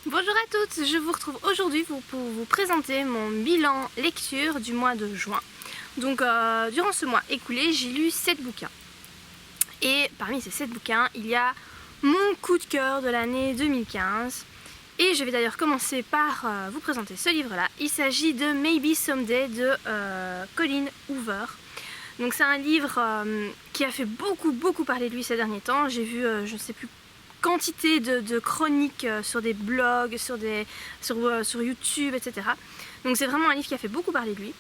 Bonjour à toutes, je vous retrouve aujourd'hui pour vous présenter mon bilan lecture du mois de juin. Donc durant ce mois écoulé, j'ai lu 7 bouquins. Et parmi ces 7 bouquins, il y a mon coup de cœur de l'année 2015. Et je vais d'ailleurs commencer par vous présenter ce livre-là. Il s'agit de Maybe Someday de Colleen Hoover. Donc c'est un livre qui a fait beaucoup parler de lui ces derniers temps. J'ai vu, je ne sais plus, quantité de chroniques sur des blogs, sur YouTube, etc. Donc c'est vraiment un livre qui a fait beaucoup parler de lui.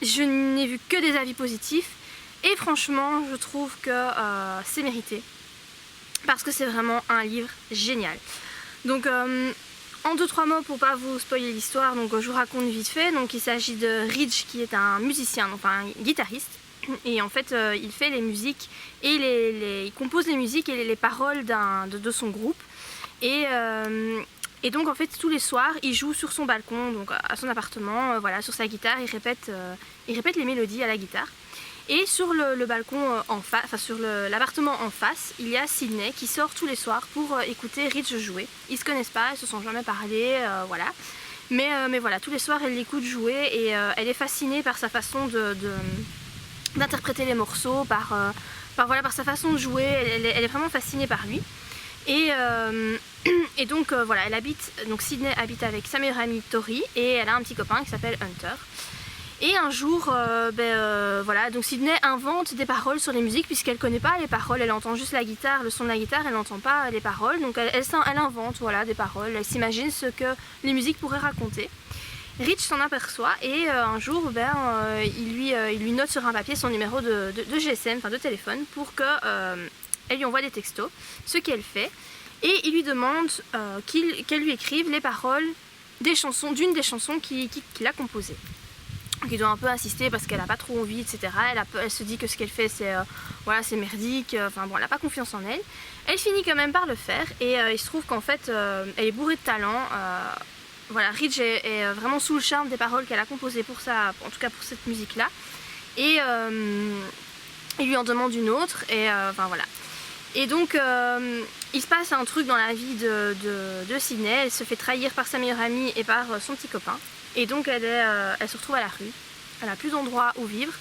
Je n'ai vu que des avis positifs et franchement je trouve que c'est mérité parce que c'est vraiment un livre génial. Donc en 2-3 mots pour pas vous spoiler l'histoire, donc je vous raconte vite fait. Donc il s'agit de Ridge qui est un musicien, enfin un guitariste. Et en fait il fait les musiques et il compose les musiques et les paroles de son groupe et donc en fait tous les soirs il joue sur son balcon, donc à son appartement, voilà, sur sa guitare, il répète les mélodies à la guitare. Et sur le balcon en face, enfin sur l'appartement en face, il y a Sydney qui sort tous les soirs pour écouter Rich jouer. Ils se connaissent pas, ils se sont jamais parlé, voilà. Mais voilà, tous les soirs elle l'écoute jouer et elle est fascinée par sa façon d'interpréter les morceaux, par sa façon de jouer. Elle est vraiment fascinée par lui. Et donc voilà, donc Sydney habite avec sa meilleure amie Tori et elle a un petit copain qui s'appelle Hunter. Et un jour, voilà, donc Sydney invente des paroles sur les musiques puisqu'elle connaît pas les paroles, elle entend juste la guitare, le son de la guitare, elle n'entend pas les paroles. Donc elle invente, voilà, des paroles, elle s'imagine ce que les musiques pourraient raconter. Rich s'en aperçoit et un jour il lui note sur un papier son numéro de GSM, enfin de téléphone, pour qu'elle lui envoie des textos, ce qu'elle fait, et il lui demande qu'elle lui écrive les paroles d'une des chansons qu'il a composées. Donc il doit un peu insister parce qu'elle n'a pas trop envie, etc. Elle se dit que ce qu'elle fait voilà, c'est merdique, enfin bon, elle n'a pas confiance en elle. Elle finit quand même par le faire et il se trouve qu'en fait elle est bourrée de talent. Voilà, Ridge est vraiment sous le charme des paroles qu'elle a composées en tout cas pour cette musique-là. Et il lui en demande une autre, et enfin voilà. Et donc il se passe un truc dans la vie de Sydney. Elle se fait trahir par sa meilleure amie et par son petit copain. Et donc elle se retrouve à la rue. Elle n'a plus d'endroit où vivre.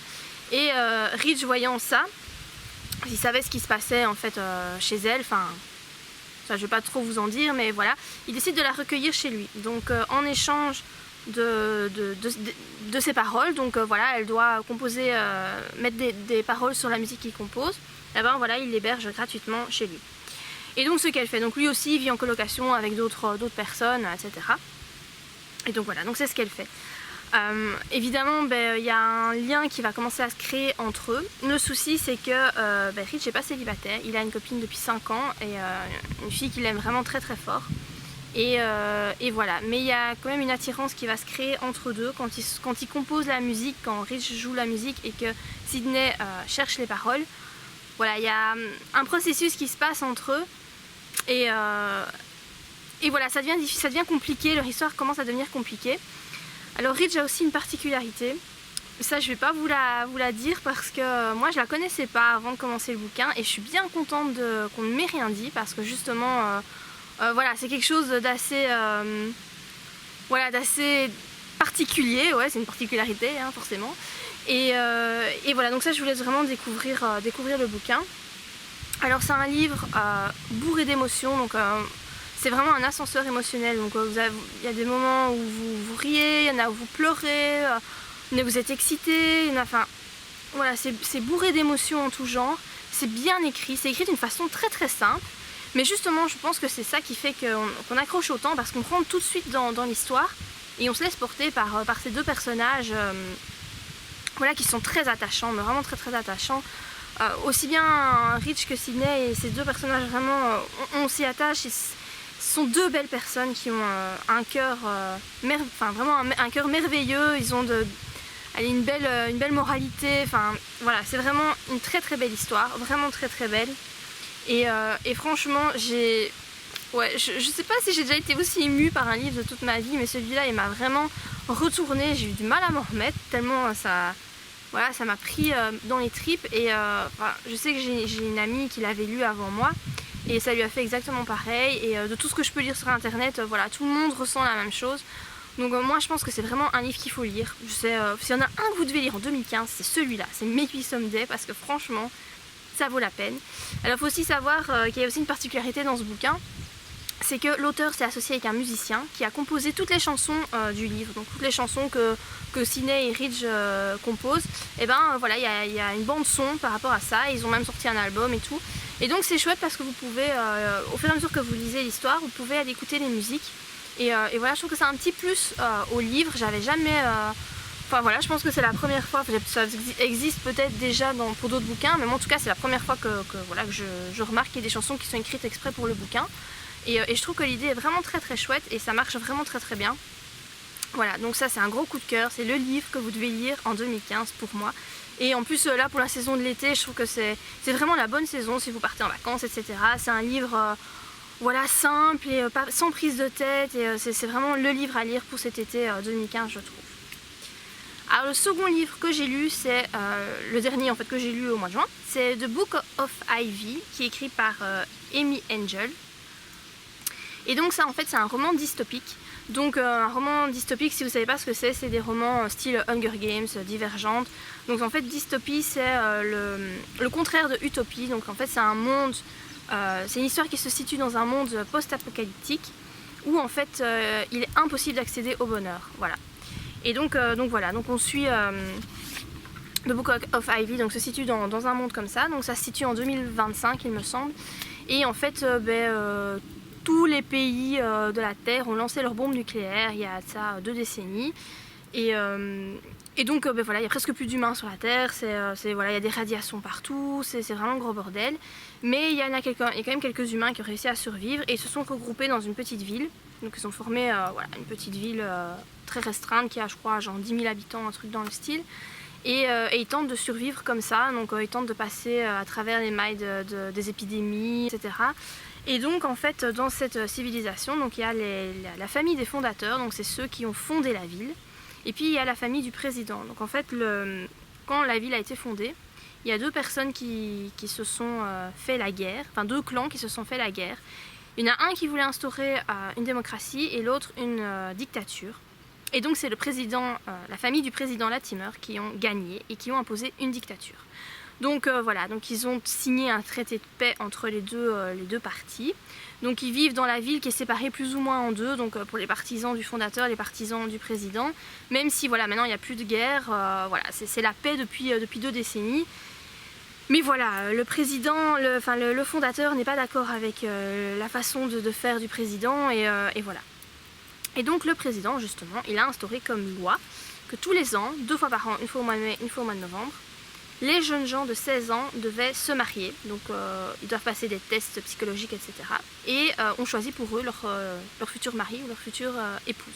Et Ridge, voyant ça, il savait ce qui se passait en fait chez elle. Enfin, je ne vais pas trop vous en dire, mais voilà, il décide de la recueillir chez lui. Donc en échange de ses paroles, donc voilà, elle doit composer, mettre des paroles sur la musique qu'il compose, et ben voilà, il l'héberge gratuitement chez lui. Et donc ce qu'elle fait, donc lui aussi vit en colocation avec d'autres personnes, etc. Et donc voilà, donc c'est ce qu'elle fait. Évidemment, il y a un lien qui va commencer à se créer entre eux. Le souci, c'est que Rich n'est pas célibataire, il a une copine depuis 5 ans et une fille qu'il aime vraiment très fort. Et voilà, mais il y a quand même une attirance qui va se créer entre deux quand il compose la musique, quand Rich joue la musique et que Sydney cherche les paroles. Voilà, il y a un processus qui se passe entre eux et voilà, ça devient compliqué, leur histoire commence à devenir compliquée. Alors Ridge a aussi une particularité, ça je vais pas vous la dire parce que moi je la connaissais pas avant de commencer le bouquin et je suis bien contente qu'on ne m'ait rien dit parce que justement voilà, c'est quelque chose d'assez d'assez particulier, ouais, c'est une particularité hein, forcément. Et voilà, donc ça je vous laisse vraiment découvrir le bouquin. Alors c'est un livre bourré d'émotions, donc c'est vraiment un ascenseur émotionnel, donc il y a des moments où vous riez, il y en a où vous pleurez, il y en a où vous êtes excité, enfin voilà, c'est bourré d'émotions en tout genre, c'est bien écrit, c'est écrit d'une façon très simple, mais justement je pense que c'est ça qui fait qu'on accroche autant parce qu'on rentre tout de suite dans l'histoire et on se laisse porter par ces deux personnages voilà, qui sont très attachants, mais vraiment très attachants. Aussi bien Rich que Sydney et ces deux personnages vraiment on s'y attache. Ce sont deux belles personnes qui ont un cœur vraiment un cœur merveilleux, ils ont une belle moralité, enfin voilà, c'est vraiment une très belle histoire, vraiment très belle. Et franchement, je sais pas si j'ai déjà été aussi émue par un livre de toute ma vie, mais celui-là il m'a vraiment retournée, j'ai eu du mal à m'en remettre tellement ça m'a pris dans les tripes. Et je sais que j'ai une amie qui l'avait lu avant moi et ça lui a fait exactement pareil. Et de tout ce que je peux lire sur internet, voilà, tout le monde ressent la même chose. Donc moi je pense que c'est vraiment un livre qu'il faut lire. Je sais, s'il y en a un que vous devez lire en 2015, c'est celui-là, c'est Make Me Someday, parce que franchement, ça vaut la peine. Alors il faut aussi savoir qu'il y a aussi une particularité dans ce bouquin, c'est que l'auteur s'est associé avec un musicien qui a composé toutes les chansons du livre, donc toutes les chansons que Sidney et Ridge composent. Et ben voilà, il y a une bande son par rapport à ça, ils ont même sorti un album et tout. Et donc c'est chouette parce que vous pouvez, au fur et à mesure que vous lisez l'histoire, vous pouvez aller écouter les musiques. Et voilà, je trouve que c'est un petit plus au livre. J'avais jamais... Enfin voilà, je pense que c'est la première fois, ça existe peut-être déjà pour d'autres bouquins, mais moi en tout cas c'est la première fois que je remarque qu'il y a des chansons qui sont écrites exprès pour le bouquin. Et je trouve que l'idée est vraiment très très chouette et ça marche vraiment très très bien. Voilà, donc ça c'est un gros coup de cœur, c'est le livre que vous devez lire en 2015 pour moi. Et en plus là pour la saison de l'été, je trouve que c'est vraiment la bonne saison si vous partez en vacances, etc. C'est un livre... voilà, simple et sans prise de tête, et c'est vraiment le livre à lire pour cet été 2015 je trouve. Alors le second livre que j'ai lu, c'est le dernier en fait que j'ai lu au mois de juin, c'est The Book of Ivy, qui est écrit par Amy Angel. Et donc ça en fait c'est un roman dystopique. Donc un roman dystopique, si vous ne savez pas ce que c'est des romans style Hunger Games, Divergente. Donc en fait dystopie c'est le contraire de utopie, donc en fait c'est un monde... c'est une histoire qui se situe dans un monde post-apocalyptique où en fait il est impossible d'accéder au bonheur. Voilà. Et donc voilà, donc on suit The Book of Ivy, donc se situe dans un monde comme ça. Donc ça se situe en 2025 il me semble. Et en fait tous les pays de la Terre ont lancé leurs bombes nucléaires il y a de ça 2 décennies. Et donc voilà, il n'y a presque plus d'humains sur la Terre, voilà, il y a des radiations partout, c'est vraiment le gros bordel. Mais il y a quand même quelques humains qui ont réussi à survivre et se sont regroupés dans une petite ville. Donc ils ont formé voilà, une petite ville très restreinte qui a je crois genre 10 000 habitants, un truc dans le style. Et ils tentent de survivre comme ça, donc ils tentent de passer à travers les mailles des épidémies, etc. Et donc en fait dans cette civilisation, donc, il y a la famille des fondateurs, donc c'est ceux qui ont fondé la ville. Et puis il y a la famille du président. Donc en fait, quand la ville a été fondée, il y a 2 personnes qui se sont fait la guerre, enfin 2 clans qui se sont fait la guerre. Il y en a un qui voulait instaurer une démocratie et l'autre une dictature. Et donc c'est le président, la famille du président Latimer qui ont gagné et qui ont imposé une dictature. Donc voilà, donc ils ont signé un traité de paix entre les deux parties. Donc ils vivent dans la ville qui est séparée plus ou moins en 2, donc pour les partisans du fondateur, les partisans du président. Même si voilà, maintenant il n'y a plus de guerre, voilà, c'est la paix depuis 2 décennies. Mais voilà, le président, le fondateur n'est pas d'accord avec la façon de faire du président et voilà. Et donc le président justement, il a instauré comme loi que tous les ans, 2 fois par an, une fois au mois de mai, une fois au mois de novembre, les jeunes gens de 16 ans devaient se marier, donc ils doivent passer des tests psychologiques, etc. Et on choisit pour eux leur futur mari ou leur future épouse.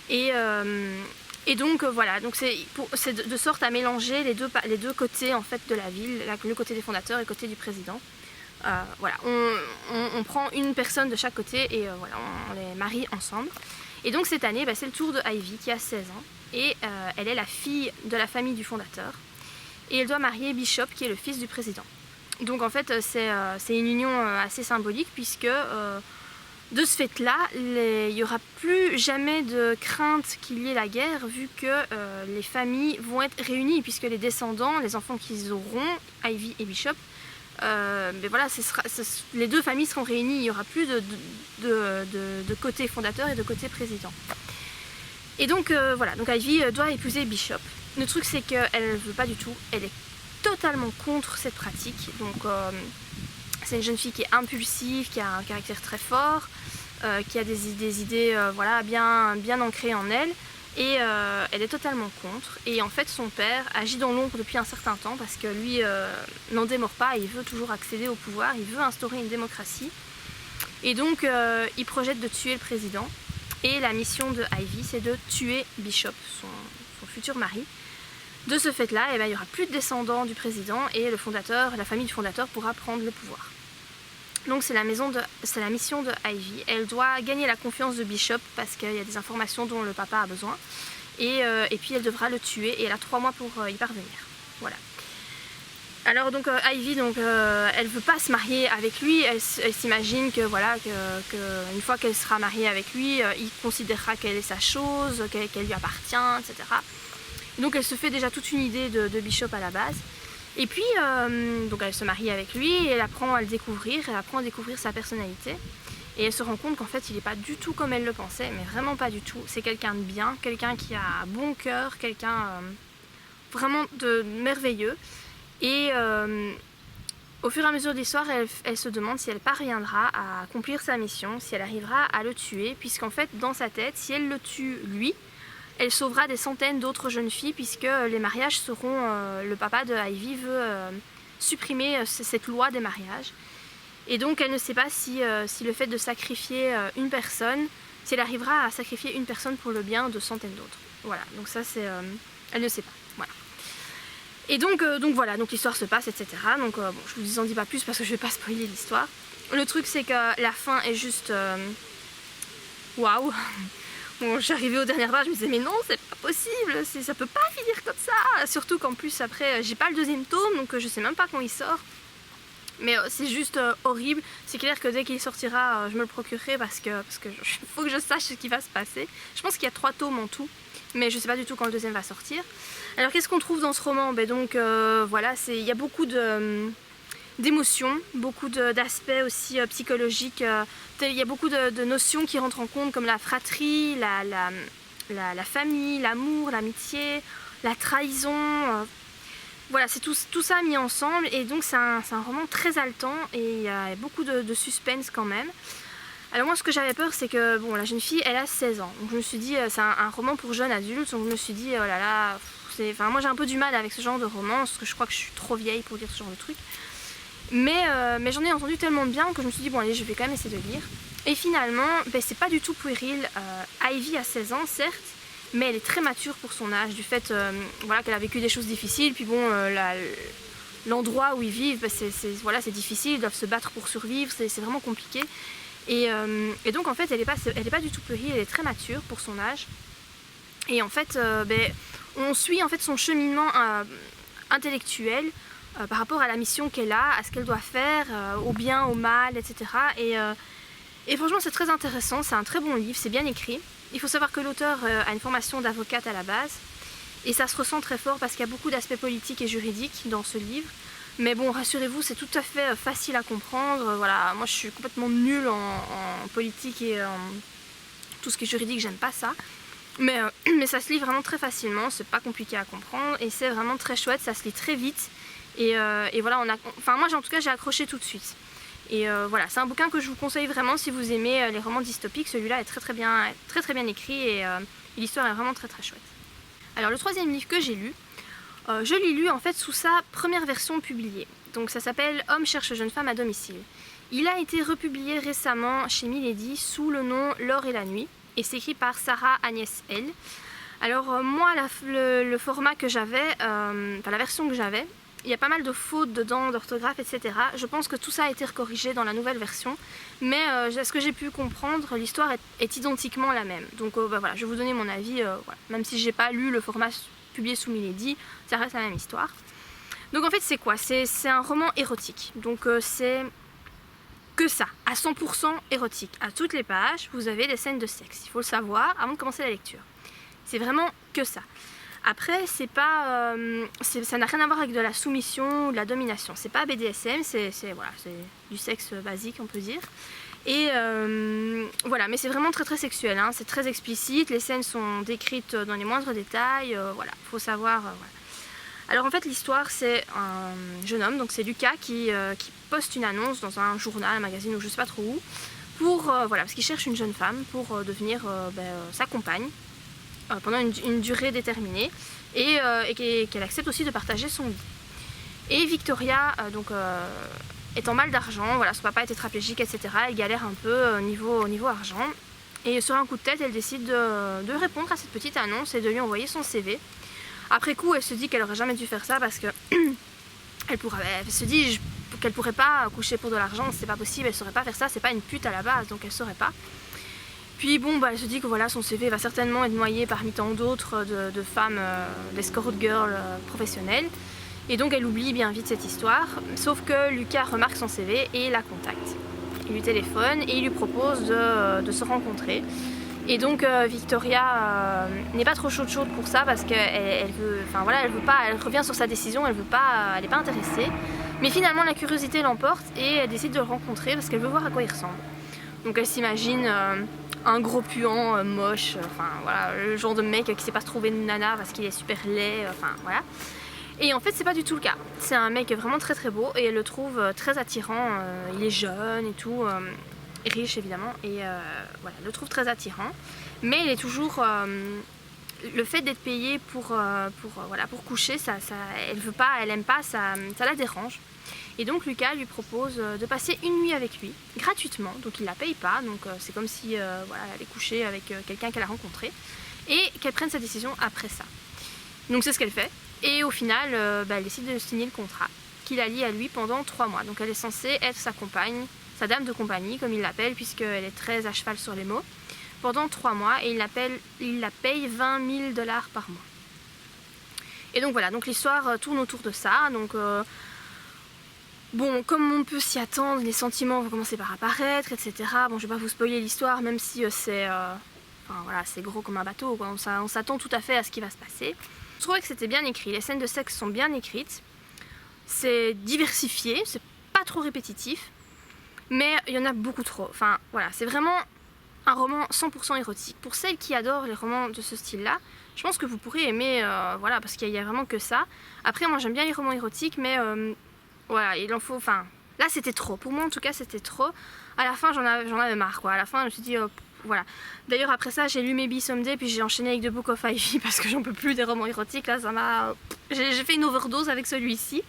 Et donc voilà, donc c'est de sorte à mélanger les deux côtés en fait de la ville, le côté des fondateurs et le côté du président. Voilà, on prend une personne de chaque côté et voilà, on les marie ensemble. Et donc cette année, c'est le tour de Ivy qui a 16 ans et elle est la fille de la famille du fondateur. Et elle doit marier Bishop qui est le fils du président. Donc en fait c'est une union assez symbolique puisque de ce fait-là, il n'y aura plus jamais de crainte qu'il y ait la guerre vu que les familles vont être réunies puisque les descendants, les enfants qu'ils auront, Ivy et Bishop, mais voilà, les 2 familles seront réunies, il n'y aura plus de côté fondateur et de côté président. Et donc voilà, donc Ivy doit épouser Bishop. Le truc c'est qu'elle ne veut pas du tout, elle est totalement contre cette pratique. Donc c'est une jeune fille qui est impulsive, qui a un caractère très fort, qui a des idées voilà, bien ancrées en elle. Et elle est totalement contre. Et en fait son père agit dans l'ombre depuis un certain temps parce que lui n'en démord pas, il veut toujours accéder au pouvoir, il veut instaurer une démocratie. Et donc il projette de tuer le président. Et la mission de Ivy c'est de tuer Bishop, son futur mari. De ce fait-là, il n'y aura plus de descendants du président et la famille du fondateur pourra prendre le pouvoir. Donc c'est la mission de Ivy. Elle doit gagner la confiance de Bishop parce qu'il y a des informations dont le papa a besoin. Et puis elle devra le tuer et elle a 3 mois pour y parvenir. Voilà. Alors donc Ivy, elle veut pas se marier avec lui, elle s'imagine que voilà, une fois qu'elle sera mariée avec lui, il considérera qu'elle est sa chose, qu'elle lui appartient, etc. Donc elle se fait déjà toute une idée de Bishop à la base. Et puis donc elle se marie avec lui et elle apprend à le découvrir, elle apprend à découvrir sa personnalité. Et elle se rend compte qu'en fait il n'est pas du tout comme elle le pensait, mais vraiment pas du tout. C'est quelqu'un de bien, quelqu'un qui a un bon cœur, quelqu'un vraiment de merveilleux. Et au fur et à mesure de l'histoire, elle se demande si elle parviendra à accomplir sa mission, si elle arrivera à le tuer, puisqu'en fait, dans sa tête, si elle le tue lui, elle sauvera des centaines d'autres jeunes filles, puisque les mariages seront... le papa de Ivy veut supprimer cette loi des mariages. Et donc, elle ne sait pas si le fait de sacrifier une personne, si elle arrivera à sacrifier une personne pour le bien de centaines d'autres. Voilà, donc ça, c'est... elle ne sait pas, voilà. Et donc voilà, donc l'histoire se passe, etc. Donc bon, je vous en dis pas plus parce que je vais pas spoiler l'histoire. Le truc c'est que la fin est juste waouh. Bon, je suis arrivée aux dernières pages, je me disais mais non, c'est pas possible, ça peut pas finir comme ça. Surtout qu'en plus après, j'ai pas le deuxième tome, donc je sais même pas quand il sort. Mais c'est juste horrible. C'est clair que dès qu'il sortira, je me le procurerai parce que faut que je sache ce qui va se passer. Je pense qu'il y a 3 tomes en tout, mais je sais pas du tout quand le deuxième va sortir. Alors qu'est-ce qu'on trouve dans ce roman? Voilà, il y a beaucoup d'émotions, beaucoup d'aspects aussi psychologiques. Il y a beaucoup de notions qui rentrent en compte comme la fratrie, la famille, l'amour, l'amitié, la trahison. Voilà, c'est tout ça mis ensemble et donc c'est un roman très haletant et il y a beaucoup de suspense quand même. Alors moi ce que j'avais peur c'est que bon, la jeune fille elle a 16 ans, donc je me suis dit c'est un roman pour jeunes adultes, donc je me suis dit oh là là, moi j'ai un peu du mal avec ce genre de roman parce que je crois que je suis trop vieille pour lire ce genre de truc. Mais j'en ai entendu tellement de bien que je me suis dit bon allez je vais quand même essayer de lire. Et finalement c'est pas du tout puéril, Ivy a 16 ans certes, mais elle est très mature pour son âge du fait voilà, qu'elle a vécu des choses difficiles, puis bon l'endroit où ils vivent c'est difficile, ils doivent se battre pour survivre, c'est vraiment compliqué. Et donc en fait elle est pas du tout puérile, elle est très mature pour son âge. Et en fait on suit en fait son cheminement intellectuel par rapport à la mission qu'elle a, à ce qu'elle doit faire, au bien, au mal, etc. Et franchement c'est très intéressant, c'est un très bon livre, c'est bien écrit. Il faut savoir que l'auteur a une formation d'avocate à la base et ça se ressent très fort parce qu'il y a beaucoup d'aspects politiques et juridiques dans ce livre. Mais bon, rassurez-vous, c'est tout à fait facile à comprendre. Voilà, moi je suis complètement nulle en politique et en tout ce qui est juridique, j'aime pas ça. Mais ça se lit vraiment très facilement, c'est pas compliqué à comprendre et c'est vraiment très chouette, ça se lit très vite. Et voilà, moi en tout cas j'ai accroché tout de suite. Et voilà, c'est un bouquin que je vous conseille vraiment si vous aimez les romans dystopiques. Celui-là est très bien écrit et l'histoire est vraiment très chouette. Alors le troisième livre que j'ai lu, je l'ai lu en fait sous sa première version publiée. Donc ça s'appelle Homme cherche jeune femme à domicile. Il a été republié récemment chez Milady sous le nom L'or et la nuit et c'est écrit par Sarah Agnès L. Alors moi le format que j'avais, la version que j'avais, il y a pas mal de fautes dedans, d'orthographe, etc. Je pense que tout ça a été corrigé dans la nouvelle version, mais à ce que j'ai pu comprendre, l'histoire est identiquement la même. Donc voilà, je vais vous donner mon avis, voilà. Même si j'ai pas lu le format publié sous Milady, ça reste la même histoire. Donc en fait c'est quoi? C'est un roman érotique, donc c'est que ça, à 100% érotique. À toutes les pages, vous avez des scènes de sexe, il faut le savoir avant de commencer la lecture. C'est vraiment que ça. Après, c'est pas, ça n'a rien à voir avec de la soumission ou de la domination. C'est pas BDSM, c'est du sexe basique, on peut dire. Et voilà, mais c'est vraiment très sexuel, hein. C'est très explicite. Les scènes sont décrites dans les moindres détails. Voilà, faut savoir. Voilà. Alors en fait, l'histoire, c'est un jeune homme, donc c'est Lucas qui poste une annonce dans un journal, un magazine ou je sais pas trop où, pour voilà, parce qu'il cherche une jeune femme pour devenir sa compagne. Pendant une durée déterminée et qu'elle accepte aussi de partager son lit. Et Victoria est en mal d'argent, voilà, son papa est tétraplégique, etc. Elle galère un peu au niveau argent. Et sur un coup de tête, elle décide de répondre à cette petite annonce et de lui envoyer son CV. Après coup, elle se dit qu'elle aurait jamais dû faire ça parce que elle se dit qu'elle pourrait pas coucher pour de l'argent, c'est pas possible, elle saurait pas faire ça, c'est pas une pute à la base, donc elle saurait pas. Puis bon, elle se dit que voilà, son CV va certainement être noyé parmi tant d'autres de femmes, d'escort girl professionnelles. Et donc elle oublie bien vite cette histoire, sauf que Lucas remarque son CV et la contacte. Il lui téléphone et il lui propose de se rencontrer. Et donc Victoria n'est pas trop chaude pour ça parce qu'elle veut, enfin voilà, elle veut pas, elle revient sur sa décision, elle n'est pas intéressée. Mais finalement la curiosité l'emporte et elle décide de le rencontrer parce qu'elle veut voir à quoi il ressemble. Donc elle s'imagine un gros puant, moche, enfin voilà, le genre de mec qui sait pas se trouver de nana parce qu'il est super laid, enfin voilà. Et en fait c'est pas du tout le cas. C'est un mec vraiment très beau et elle le trouve très attirant, il est jeune et tout, riche évidemment, et voilà, elle le trouve très attirant. Mais il est toujours... le fait d'être payé pour coucher, elle veut pas, elle aime pas, ça la dérange. Et donc Lucas lui propose de passer une nuit avec lui, gratuitement, donc il la paye pas, donc c'est comme si voilà, elle allait coucher avec quelqu'un qu'elle a rencontré, et qu'elle prenne sa décision après ça. Donc c'est ce qu'elle fait, et au final, elle décide de signer le contrat, qu'il a lié à lui pendant 3 mois. Donc elle est censée être sa compagne, sa dame de compagnie, comme il l'appelle, puisqu'elle est très à cheval sur les mots, pendant 3 mois, et il la paye 20 000 $ par mois. Et donc voilà, donc l'histoire tourne autour de ça, donc... bon, comme on peut s'y attendre, les sentiments vont commencer par apparaître, etc. Bon, je vais pas vous spoiler l'histoire, même si c'est enfin, voilà, c'est gros comme un bateau, quoi. On s'attend tout à fait à ce qui va se passer. Je trouvais que c'était bien écrit, les scènes de sexe sont bien écrites, c'est diversifié, c'est pas trop répétitif, mais il y en a beaucoup trop. Enfin, voilà, c'est vraiment un roman 100% érotique. Pour celles qui adorent les romans de ce style-là, je pense que vous pourrez aimer, voilà, parce qu'il y a vraiment que ça. Après, moi j'aime bien les romans érotiques, mais... voilà, il en faut, enfin, là c'était trop, pour moi en tout cas c'était trop. À la fin j'en avais marre quoi, à la fin je me suis dit, voilà. D'ailleurs après ça j'ai lu Maybe Someday puis j'ai enchaîné avec The Book of Ivy parce que j'en peux plus des romans érotiques, là ça m'a... J'ai fait une overdose avec celui-ci.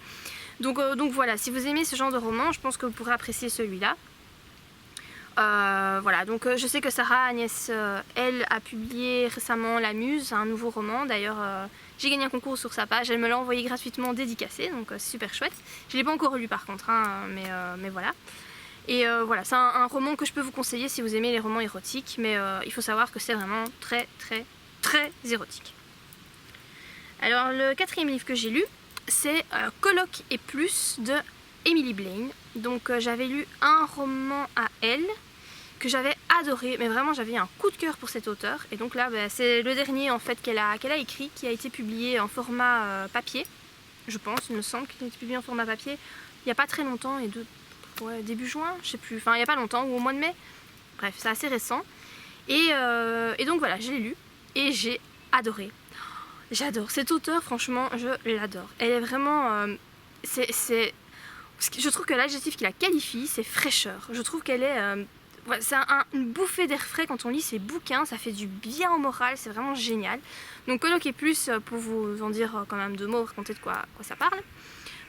Donc voilà, si vous aimez ce genre de roman, je pense que vous pourrez apprécier celui-là. Voilà, donc je sais que Sarah Agnès, elle, a publié récemment La Muse, un nouveau roman. D'ailleurs, j'ai gagné un concours sur sa page, elle me l'a envoyé gratuitement dédicacé, donc c'est super chouette. Je ne l'ai pas encore lu par contre, hein, mais voilà. Et voilà, c'est un roman que je peux vous conseiller si vous aimez les romans érotiques, mais il faut savoir que c'est vraiment très érotique. Alors, le 4e livre que j'ai lu, c'est Coloc et plus de Emily Blaine. Donc j'avais lu un roman à elle, que j'avais adoré, mais vraiment j'avais un coup de cœur pour cet auteur. Et donc là, c'est le dernier en fait qu'elle a écrit, qui a été publié en format papier. Je pense, il me semble qu'il a été publié en format papier il n'y a pas très longtemps, et début juin, je sais plus, enfin il n'y a pas longtemps, ou au mois de mai. Bref, c'est assez récent. Et donc voilà, je l'ai lu et j'ai adoré. J'adore cet auteur, franchement, je l'adore. Elle est vraiment... je trouve que l'adjectif qui la qualifie, c'est fraîcheur. Je trouve qu'elle est... c'est une bouffée d'air frais quand on lit ses bouquins, ça fait du bien au moral, c'est vraiment génial. Donc Coloc et plus, pour vous en dire quand même 2 mots, raconter de quoi ça parle.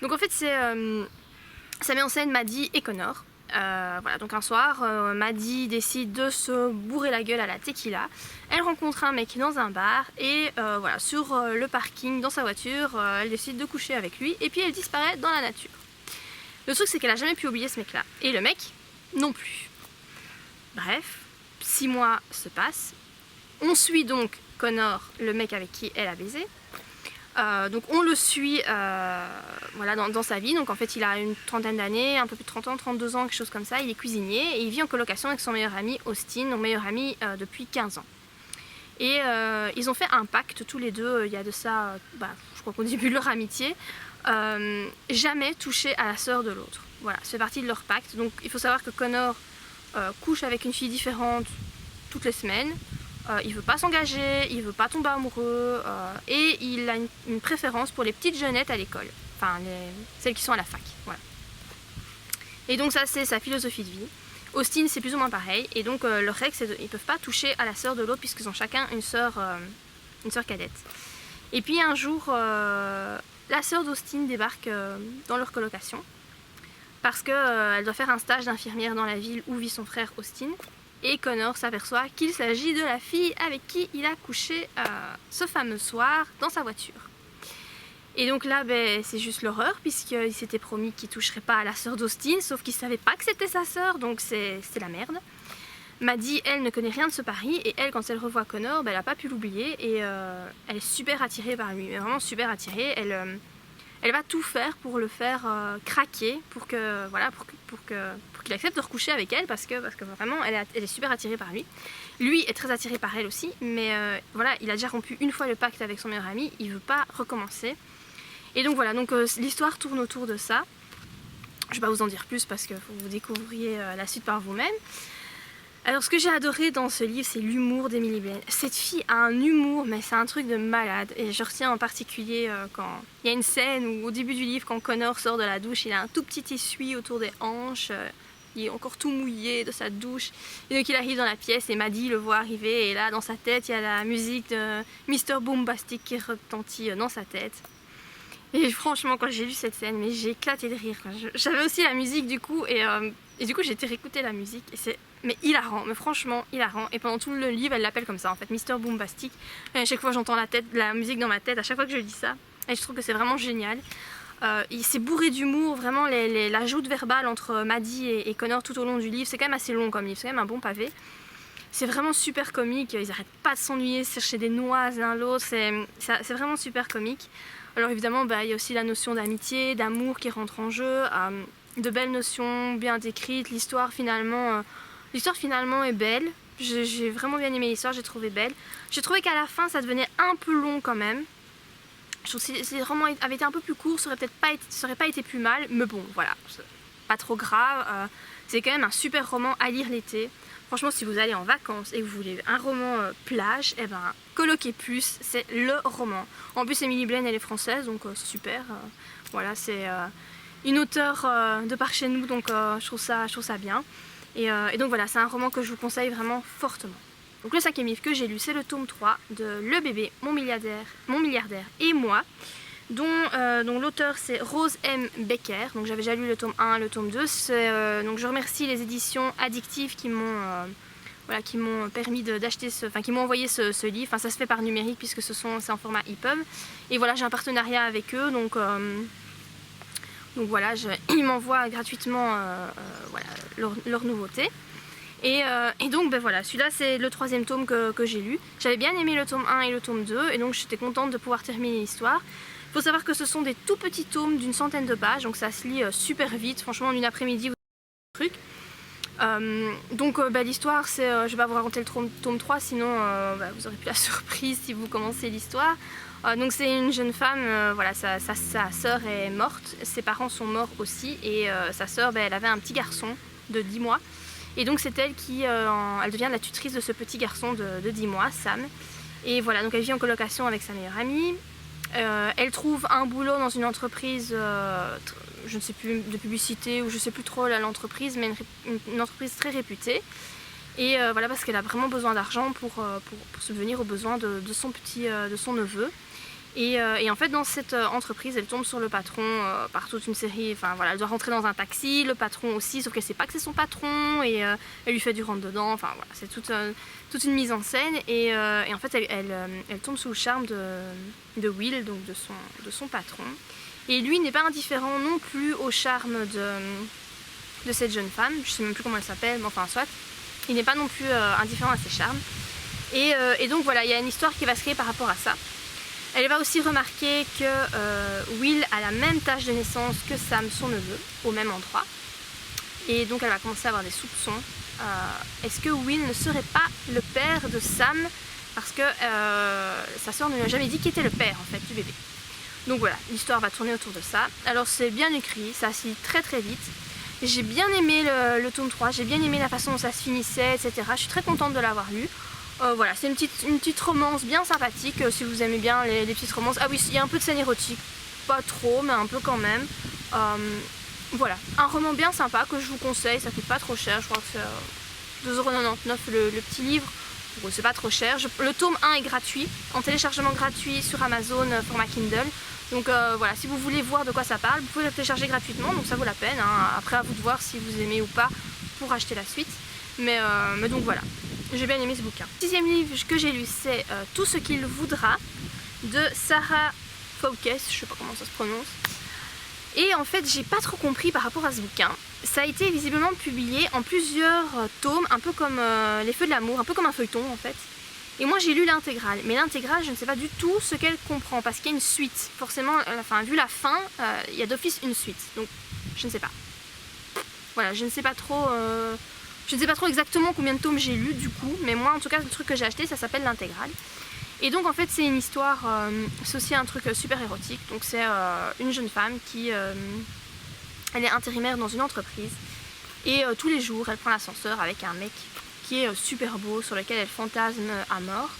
Donc en fait ça met en scène Maddie et Connor. Voilà, donc un soir, Maddie décide de se bourrer la gueule à la tequila. Elle rencontre un mec dans un bar et voilà, sur le parking, dans sa voiture, elle décide de coucher avec lui et puis elle disparaît dans la nature. Le truc c'est qu'elle a jamais pu oublier ce mec là, et le mec non plus. Bref, 6 mois se passent. On suit donc Connor, le mec avec qui elle a baisé. Donc on le suit voilà, dans sa vie. Donc en fait il a une trentaine d'années, un peu plus de 30 ans, 32 ans, quelque chose comme ça. Il est cuisinier et il vit en colocation avec son meilleur ami Austin, son meilleur ami depuis 15 ans. Et ils ont fait un pacte tous les deux, il y a de ça, je crois qu'au début de leur amitié, jamais toucher à la sœur de l'autre. Voilà, ça fait partie de leur pacte. Donc il faut savoir que Connor couche avec une fille différente toutes les semaines. Il veut pas s'engager, il veut pas tomber amoureux et il a une préférence pour les petites jeunettes à l'école, enfin celles qui sont à la fac. Voilà. Et donc ça c'est sa philosophie de vie. Austin c'est plus ou moins pareil, et donc leur règle c'est qu'ils peuvent pas toucher à la sœur de l'autre puisqu'ils ont chacun une sœur cadette. Et puis un jour la sœur d'Austin débarque dans leur colocation parce qu'elle doit faire un stage d'infirmière dans la ville où vit son frère Austin. Et Connor s'aperçoit qu'il s'agit de la fille avec qui il a couché ce fameux soir dans sa voiture. Et donc là, c'est juste l'horreur, puisqu'il s'était promis qu'il ne toucherait pas à la sœur d'Austin, sauf qu'il ne savait pas que c'était sa sœur, donc c'est la merde. Maddie, elle, ne connaît rien de ce pari, et elle, quand elle revoit Connor, elle n'a pas pu l'oublier, et elle est super attirée par lui, vraiment super attirée. Elle va tout faire pour le faire craquer, pour que voilà, pour qu'il accepte de recoucher avec elle, parce que vraiment elle est super attirée par lui. Lui est très attiré par elle aussi, mais voilà, il a déjà rompu une fois le pacte avec son meilleur ami, il veut pas recommencer. Et donc voilà, donc l'histoire tourne autour de ça. Je vais pas vous en dire plus parce que vous découvriez la suite par vous-même. Alors ce que j'ai adoré dans ce livre, c'est l'humour d'Emily Blyne. Cette fille a un humour, mais c'est un truc de malade. Et je retiens en particulier quand il y a une scène où au début du livre, quand Connor sort de la douche, il a un tout petit essuie autour des hanches. Il est encore tout mouillé de sa douche. Et donc il arrive dans la pièce et Maddie le voit arriver. Et là, dans sa tête, il y a la musique de Mr. Boombastic qui retentit dans sa tête. Et franchement, quand j'ai lu cette scène, mais j'ai éclaté de rire. J'avais aussi la musique du coup, et du coup j'ai été réécouter la musique. Et c'est hilarant, mais franchement hilarant. Et pendant tout le livre, elle l'appelle comme ça en fait, Mr. Boombastic. Et à chaque fois, j'entends la musique dans ma tête, à chaque fois que je lis ça. Et je trouve que c'est vraiment génial. C'est bourré d'humour, vraiment la joute verbale entre Maddie et Connor tout au long du livre. C'est quand même assez long comme livre, c'est quand même un bon pavé. C'est vraiment super comique, ils n'arrêtent pas de s'ennuyer, chercher des noix l'un l'autre, c'est vraiment super comique. Alors évidemment, il y a aussi la notion d'amitié, d'amour qui rentre en jeu, de belles notions bien décrites. L'histoire finalement est belle. J'ai vraiment bien aimé l'histoire, j'ai trouvé belle. J'ai trouvé qu'à la fin, ça devenait un peu long quand même. Je trouve que si les romans avaient été un peu plus courts, ça aurait pas été plus mal. Mais bon, voilà, pas trop grave. C'est quand même un super roman à lire l'été. Franchement, si vous allez en vacances et que vous voulez un roman plage, eh ben, Coloquer Plus, c'est le roman. En plus, Emily Blyne, elle est française, donc c'est super. Voilà, c'est une auteure de par chez nous, donc je trouve ça bien. Et donc voilà, c'est un roman que je vous conseille vraiment fortement. Donc le 5e livre que j'ai lu, c'est le tome 3 de Le bébé, mon milliardaire et moi, dont l'auteur c'est Rose M. Becker. Donc j'avais déjà lu le tome 1 et le tome 2. Donc je remercie les éditions Addictive qui m'ont permis d'acheter qui m'ont envoyé ce livre. Enfin, ça se fait par numérique puisque c'est en format EPUB. Et voilà, j'ai un partenariat avec eux, donc voilà, ils m'envoient gratuitement leur nouveauté. Et donc voilà, celui-là c'est le 3e tome que j'ai lu. J'avais bien aimé le tome 1 et le tome 2 et donc j'étais contente de pouvoir terminer l'histoire. Il faut savoir que ce sont des tout petits tomes d'une centaine de pages, donc ça se lit super vite. Franchement, en une après-midi, vous avez le truc. L'histoire, c'est, je vais pas vous raconter le tome 3, sinon vous aurez plus la surprise si vous commencez l'histoire. Donc c'est une jeune femme, sa sœur est morte, ses parents sont morts aussi, et sa sœur, elle avait un petit garçon de 10 mois. Et donc c'est elle qui elle devient la tutrice de ce petit garçon de 10 mois, Sam. Et voilà, donc elle vit en colocation avec sa meilleure amie. Elle trouve un boulot dans une entreprise, je ne sais plus, de publicité, ou je ne sais plus trop l'entreprise, mais une entreprise très réputée. Et voilà, parce qu'elle a vraiment besoin d'argent pour subvenir aux besoins de son neveu. Et en fait, dans cette entreprise, elle tombe sur le patron par toute une série. Enfin voilà, elle doit rentrer dans un taxi, le patron aussi, sauf qu'elle sait pas que c'est son patron, et elle lui fait du rentre-dedans. Enfin voilà, c'est toute une mise en scène. Et en fait, elle tombe sous le charme de Will, donc de son patron. Et lui n'est pas indifférent non plus au charme de cette jeune femme. Je sais même plus comment elle s'appelle, mais enfin soit. Il n'est pas non plus indifférent à ses charmes. Et donc voilà, il y a une histoire qui va se créer par rapport à ça. Elle va aussi remarquer que Will a la même tâche de naissance que Sam, son neveu, au même endroit. Et donc elle va commencer à avoir des soupçons. Est-ce que Will ne serait pas le père de Sam? Parce que sa soeur ne lui a jamais dit qui était le père en fait du bébé. Donc voilà, l'histoire va tourner autour de ça. Alors c'est bien écrit, ça se lit très très vite. J'ai bien aimé le tome 3, j'ai bien aimé la façon dont ça se finissait, etc. Je suis très contente de l'avoir lu. Voilà, c'est une petite romance bien sympathique si vous aimez bien les petites romances. Ah oui, il y a un peu de scène érotique, pas trop, mais un peu quand même. Voilà, un roman bien sympa que je vous conseille, ça coûte pas trop cher, je crois que c'est 2,99 € le petit livre. Bon, c'est pas trop cher. Le tome 1 est gratuit, en téléchargement gratuit sur Amazon format Kindle. Donc voilà, si vous voulez voir de quoi ça parle, vous pouvez le télécharger gratuitement, donc ça vaut la peine. Hein. Après, à vous de voir si vous aimez ou pas pour acheter la suite. Mais donc voilà, j'ai bien aimé ce bouquin. Le 6e livre que j'ai lu, c'est Tout ce qu'il voudra de Sarah Fowkes, je sais pas comment ça se prononce. Et en fait, j'ai pas trop compris par rapport à ce bouquin. Ça a été visiblement publié en plusieurs tomes, un peu comme Les Feux de l'amour, un peu comme un feuilleton en fait. Et moi j'ai lu l'intégrale, mais l'intégrale je ne sais pas du tout ce qu'elle comprend, parce qu'il y a une suite. Forcément, vu la fin, il y a d'office une suite, donc je ne sais pas. Voilà, je ne sais pas trop exactement combien de tomes j'ai lu du coup, mais moi en tout cas le truc que j'ai acheté ça s'appelle l'intégrale. Et donc en fait c'est une histoire, c'est aussi un truc super érotique, donc c'est une jeune femme qui elle est intérimaire dans une entreprise et tous les jours elle prend l'ascenseur avec un mec qui est super beau, sur lequel elle fantasme à mort.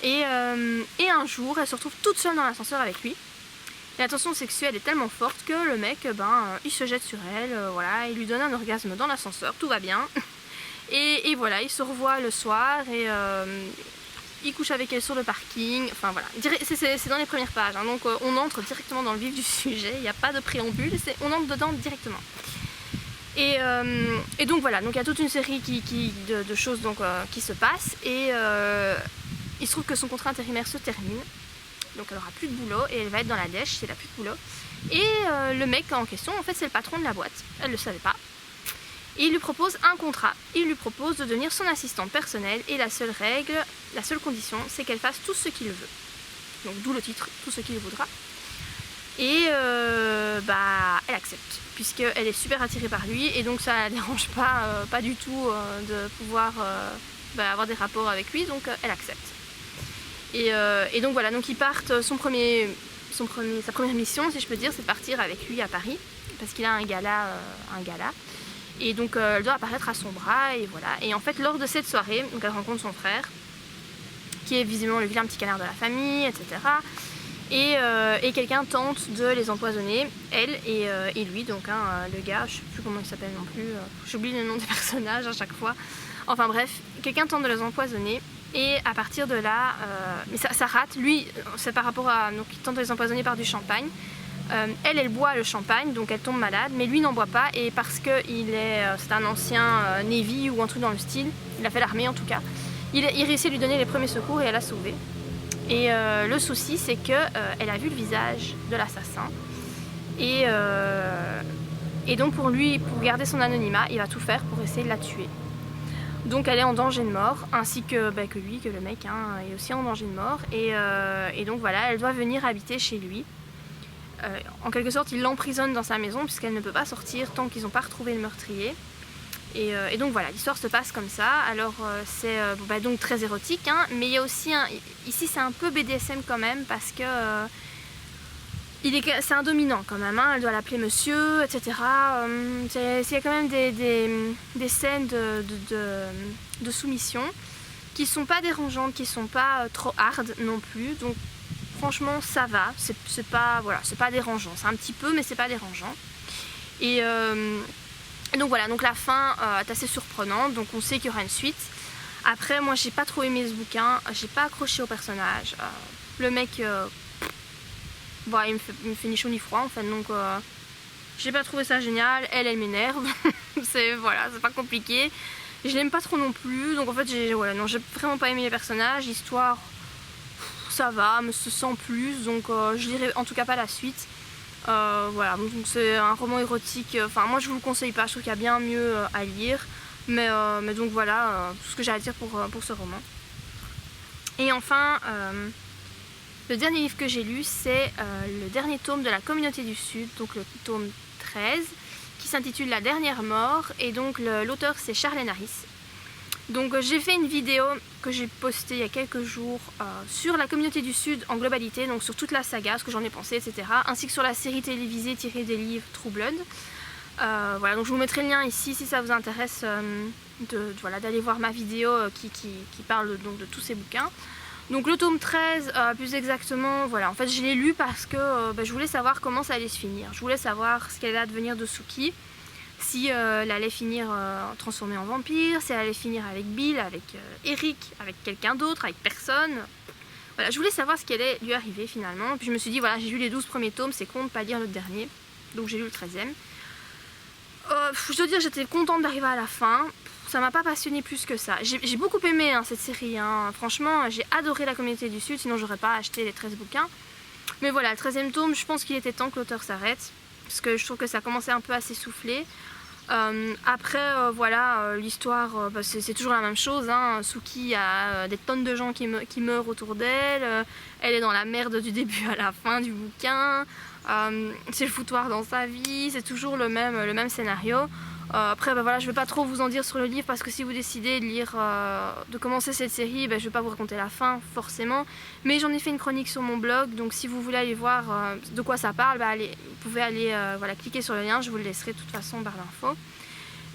Et un jour, elle se retrouve toute seule dans l'ascenseur avec lui. Et la tension sexuelle est tellement forte que le mec, il se jette sur elle, voilà, il lui donne un orgasme dans l'ascenseur, tout va bien. Et voilà, ils se revoient le soir et il couche avec elle sur le parking. Enfin voilà, c'est dans les premières pages, hein, donc on entre directement dans le vif du sujet, il n'y a pas de préambule, on entre dedans directement. Et donc voilà, donc il y a toute une série de choses donc, qui se passent et il se trouve que son contrat intérimaire se termine, donc elle aura plus de boulot et elle va être dans la dèche si elle a plus de boulot. Et le mec en question, en fait c'est le patron de la boîte, elle le savait pas. Et il lui propose un contrat, il lui propose de devenir son assistante personnelle et la seule condition c'est qu'elle fasse tout ce qu'il veut. Donc d'où le titre, tout ce qu'il voudra. Et elle accepte, puisqu'elle est super attirée par lui et donc ça ne dérange pas du tout de pouvoir avoir des rapports avec lui, donc elle accepte. Et donc voilà, donc ils partent, sa première mission si je peux dire, c'est de partir avec lui à Paris, parce qu'il a un gala. Et donc elle doit apparaître à son bras et voilà. Et en fait lors de cette soirée, donc elle rencontre son frère, qui est visiblement le vilain petit canard de la famille, etc. Et quelqu'un tente de les empoisonner, elle et lui, donc le gars, je sais plus comment il s'appelle non plus, j'oublie le nom des personnages à chaque fois. Enfin bref, quelqu'un tente de les empoisonner et à partir de là, mais ça rate, lui c'est par rapport à, donc il tente de les empoisonner par du champagne. Elle boit le champagne, donc elle tombe malade, mais lui n'en boit pas et parce que c'est un ancien Navy ou un truc dans le style, il a fait l'armée en tout cas, il réussit à lui donner les premiers secours et elle a sauvé. Et le souci c'est que elle a vu le visage de l'assassin et donc pour garder son anonymat, il va tout faire pour essayer de la tuer. Donc elle est en danger de mort, ainsi que le mec est aussi en danger de mort et donc voilà, elle doit venir habiter chez lui. En quelque sorte il l'emprisonne dans sa maison puisqu'elle ne peut pas sortir tant qu'ils n'ont pas retrouvé le meurtrier. Et donc voilà, l'histoire se passe comme ça. Alors c'est donc très érotique, hein, mais il y a aussi ici c'est un peu BDSM quand même parce que c'est un dominant quand même, hein, elle doit l'appeler monsieur, etc. Il y a quand même des scènes de soumission qui sont pas dérangeantes, qui sont pas trop hard non plus. Donc franchement ça va, c'est pas dérangeant, c'est un petit peu mais c'est pas dérangeant. Et donc voilà, donc la fin est assez surprenante, donc on sait qu'il y aura une suite. Après moi j'ai pas trop aimé ce bouquin, j'ai pas accroché au personnage. Le mec il me fait ni chaud ni froid en fait, donc j'ai pas trouvé ça génial. Elle m'énerve, c'est pas compliqué. Je l'aime pas trop non plus, donc en fait j'ai vraiment pas aimé les personnages. L'histoire ça va, mais sans plus, donc je lirai en tout cas pas la suite. Voilà, donc c'est un roman érotique, moi je vous le conseille pas, je trouve qu'il y a bien mieux à lire, mais donc voilà tout ce que j'ai à dire pour ce roman. Et enfin, le dernier livre que j'ai lu c'est le dernier tome de la Communauté du Sud, donc le tome 13, qui s'intitule La Dernière Mort, et donc l'auteur c'est Charlène Harris. Donc j'ai fait une vidéo que j'ai postée il y a quelques jours sur la Communauté du Sud en globalité, donc sur toute la saga, ce que j'en ai pensé, etc. Ainsi que sur la série télévisée tirée des livres True Blood. Voilà, donc je vous mettrai le lien ici si ça vous intéresse d'aller voir ma vidéo qui parle donc de tous ces bouquins. Donc le tome 13, plus exactement, voilà, en fait je l'ai lu parce que je voulais savoir comment ça allait se finir. Je voulais savoir ce qu'allait advenir de Sookie. Si elle allait finir transformée en vampire, si elle allait finir avec Bill, avec Eric, avec quelqu'un d'autre, avec personne. Voilà, je voulais savoir ce qui allait lui arriver finalement. Puis je me suis dit, voilà, j'ai lu les 12 premiers tomes, c'est con de ne pas lire le dernier. Donc j'ai lu le 13e. Je dois dire, j'étais contente d'arriver à la fin. Ça m'a pas passionnée plus que ça. J'ai beaucoup aimé cette série. Franchement, j'ai adoré la Communauté du Sud, sinon j'aurais pas acheté les 13 bouquins. Mais voilà, le 13e tome, je pense qu'il était temps que l'auteur s'arrête. Parce que je trouve que ça commençait un peu à s'essouffler. Après voilà, l'histoire bah, c'est toujours la même chose, hein. Suki a des tonnes de gens qui meurent autour d'elle, elle est dans la merde du début à la fin du bouquin, c'est le foutoir dans sa vie, c'est toujours le même scénario. Après bah, voilà, je ne vais pas trop vous en dire sur le livre parce que si vous décidez de lire, de commencer cette série, bah, je ne vais pas vous raconter la fin forcément, mais j'en ai fait une chronique sur mon blog, donc si vous voulez aller voir de quoi ça parle, bah, vous pouvez aller voilà, cliquer sur le lien, je vous le laisserai de toute façon en barre d'infos.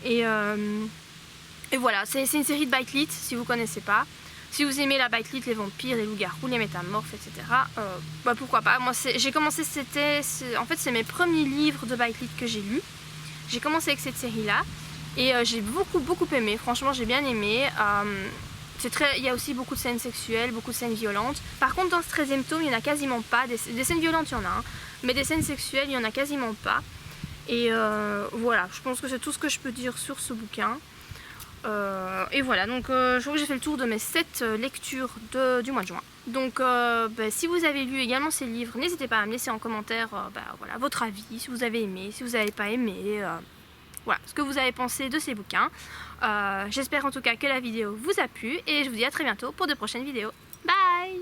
Et voilà, c'est une série de bite lit si vous connaissez pas. Si vous aimez la bite lit, les vampires, les loups-garous, les métamorphes, etc. Bah pourquoi pas. Moi j'ai commencé, en fait c'est mes premiers livres de bite lit que j'ai lus. J'ai commencé avec cette série là et j'ai beaucoup aimé, franchement j'ai bien aimé. Il y a aussi beaucoup de scènes sexuelles, beaucoup de scènes violentes. Par contre dans ce 13e tome il n'y en a quasiment pas, des scènes violentes il y en a, hein, mais des scènes sexuelles il n'y en a quasiment pas. Et voilà, je pense que c'est tout ce que je peux dire sur ce bouquin. Et voilà, donc je crois que j'ai fait le tour de mes 7 lectures du mois de juin. Donc bah, si vous avez lu également ces livres, n'hésitez pas à me laisser en commentaire bah, voilà, votre avis, si vous avez aimé, si vous n'avez pas aimé, voilà, ce que vous avez pensé de ces bouquins. J'espère en tout cas que la vidéo vous a plu et je vous dis à très bientôt pour de prochaines vidéos. Bye!